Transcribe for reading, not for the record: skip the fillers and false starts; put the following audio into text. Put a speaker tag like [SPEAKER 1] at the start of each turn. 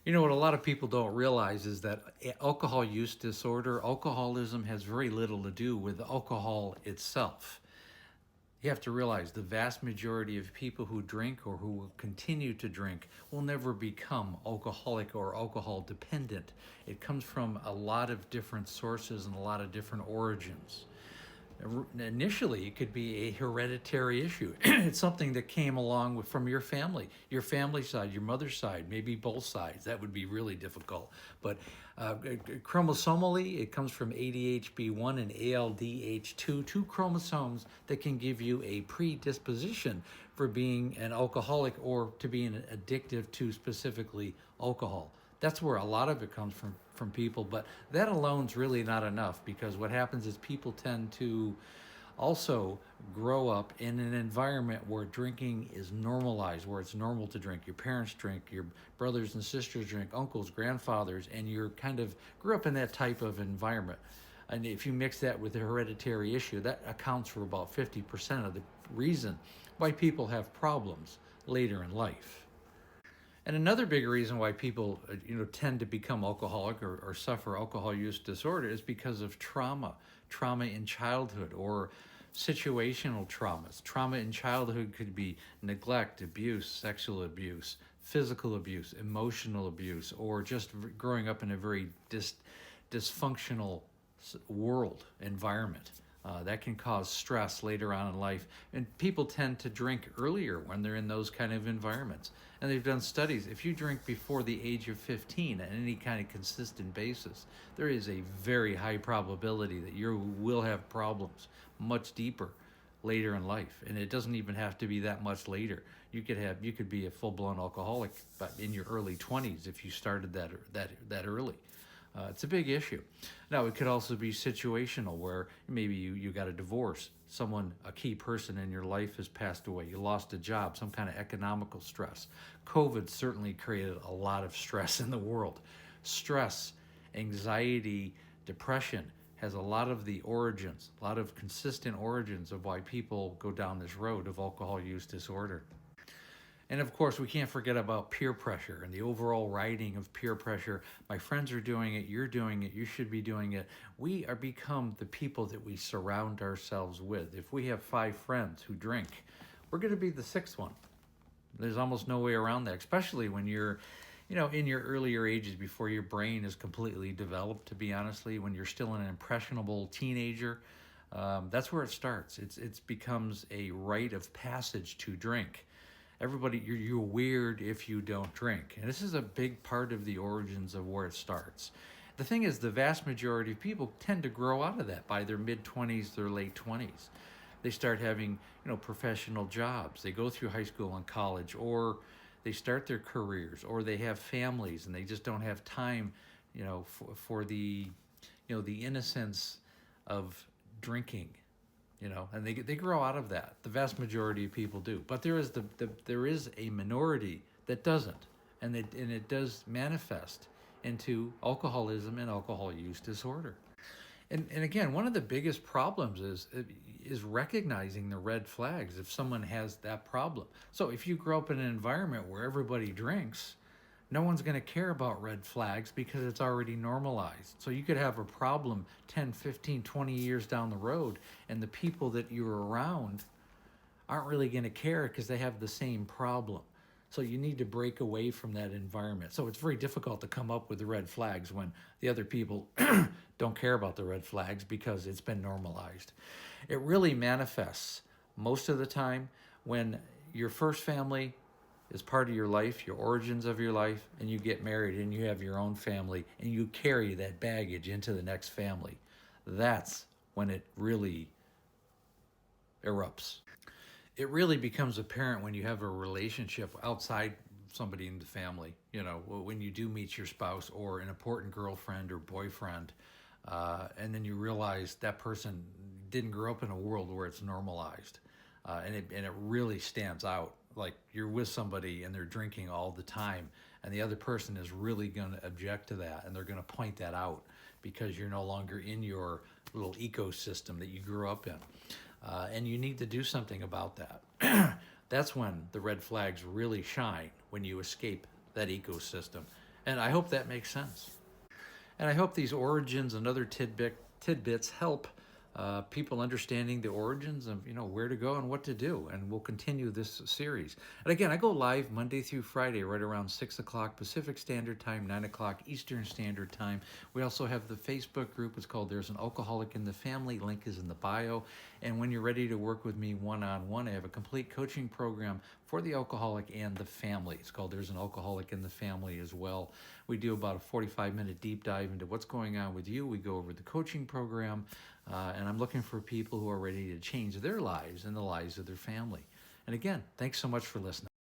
[SPEAKER 1] You know what a lot of people don't realize is that alcohol use disorder, alcoholism has very little to do with alcohol itself. You have to realize the vast majority of people who drink or who will continue to drink will never become alcoholic or alcohol dependent. It comes from a lot of different sources and a lot of different origins. Initially, it could be a hereditary issue. It's something that came along from your family side, your mother's side, maybe both sides. That would be really difficult. But chromosomally, it comes from ADHB1 and ALDH2, two chromosomes that can give you a predisposition for being an alcoholic or to being addictive to specifically alcohol. That's where a lot of it comes from people, but that alone's really not enough, because what happens is people tend to also grow up in an environment where drinking is normalized, where it's normal to drink. Your parents drink, your brothers and sisters drink, uncles, grandfathers, and you're kind of grew up in that type of environment. And if you mix that with a hereditary issue, that accounts for about 50% of the reason why people have problems later in life. And another big reason why people, tend to become alcoholic or suffer alcohol use disorder is because of trauma in childhood or situational traumas. Trauma in childhood could be neglect, abuse, sexual abuse, physical abuse, emotional abuse, or just growing up in a very dysfunctional world environment. That can cause stress later on in life. And people tend to drink earlier when they're in those kind of environments. And they've done studies. If you drink before the age of 15 on any kind of consistent basis, there is a very high probability that you will have problems much deeper later in life. And it doesn't even have to be that much later. You could be a full-blown alcoholic but in your early 20s if you started that early. It's a big issue. Now, it could also be situational, where maybe you got a divorce. A key person in your life has passed away. You lost a job, some kind of economical stress. COVID certainly created a lot of stress in the world. Stress, anxiety, depression has a lot of the origins, a lot of consistent origins of why people go down this road of alcohol use disorder. And of course, we can't forget about peer pressure and the overall riding of peer pressure. My friends are doing it, you're doing it, you should be doing it. We are become the people that we surround ourselves with. If we have 5 friends who drink, we're going to be the 6th one. There's almost no way around that, especially when you're, in your earlier ages, before your brain is completely developed, to be honestly, when you're still an impressionable teenager. That's where it starts. It becomes a rite of passage to drink. Everybody, you're weird if you don't drink. And this is a big part of the origins of where it starts. The thing is, the vast majority of people tend to grow out of that by their mid-20s, their late 20s. They start having, professional jobs. They go through high school and college, or they start their careers, or they have families and they just don't have time, for the, the innocence of drinking. And they grow out of that. The vast majority of people do, but there is a minority that doesn't, and it does manifest into alcoholism and alcohol use disorder. And again, one of the biggest problems is recognizing the red flags if someone has that problem. So if you grow up in an environment where everybody drinks, no one's going to care about red flags because it's already normalized. So you could have a problem 10, 15, 20 years down the road, and the people that you're around aren't really going to care because they have the same problem. So you need to break away from that environment. So it's very difficult to come up with the red flags when the other people don't care about the red flags because it's been normalized. It really manifests most of the time when your first family is part of your life, your origins of your life, and you get married and you have your own family and you carry that baggage into the next family. That's when it really erupts. It really becomes apparent when you have a relationship outside somebody in the family. When you do meet your spouse or an important girlfriend or boyfriend, and then you realize that person didn't grow up in a world where it's normalized, and it really stands out. Like you're with somebody and they're drinking all the time, and the other person is really going to object to that, and they're going to point that out because you're no longer in your little ecosystem that you grew up in. And you need to do something about that. That's when the red flags really shine, when you escape that ecosystem And I hope that makes sense. And I hope these origins and other tidbits help people understanding the origins of where to go and what to do. And we'll continue this series. And again, I go live Monday through Friday, right around 6 o'clock Pacific Standard Time, 9 o'clock Eastern Standard Time. We also have the Facebook group. It's called "There's an Alcoholic in the Family." Link is in the bio. And when you're ready to work with me one-on-one, I have a complete coaching program for the alcoholic and the family. It's called "There's an Alcoholic in the Family" as well. We do about a 45-minute deep dive into what's going on with you. We go over the coaching program, and I'm looking for people who are ready to change their lives and the lives of their family. And again, thanks so much for listening.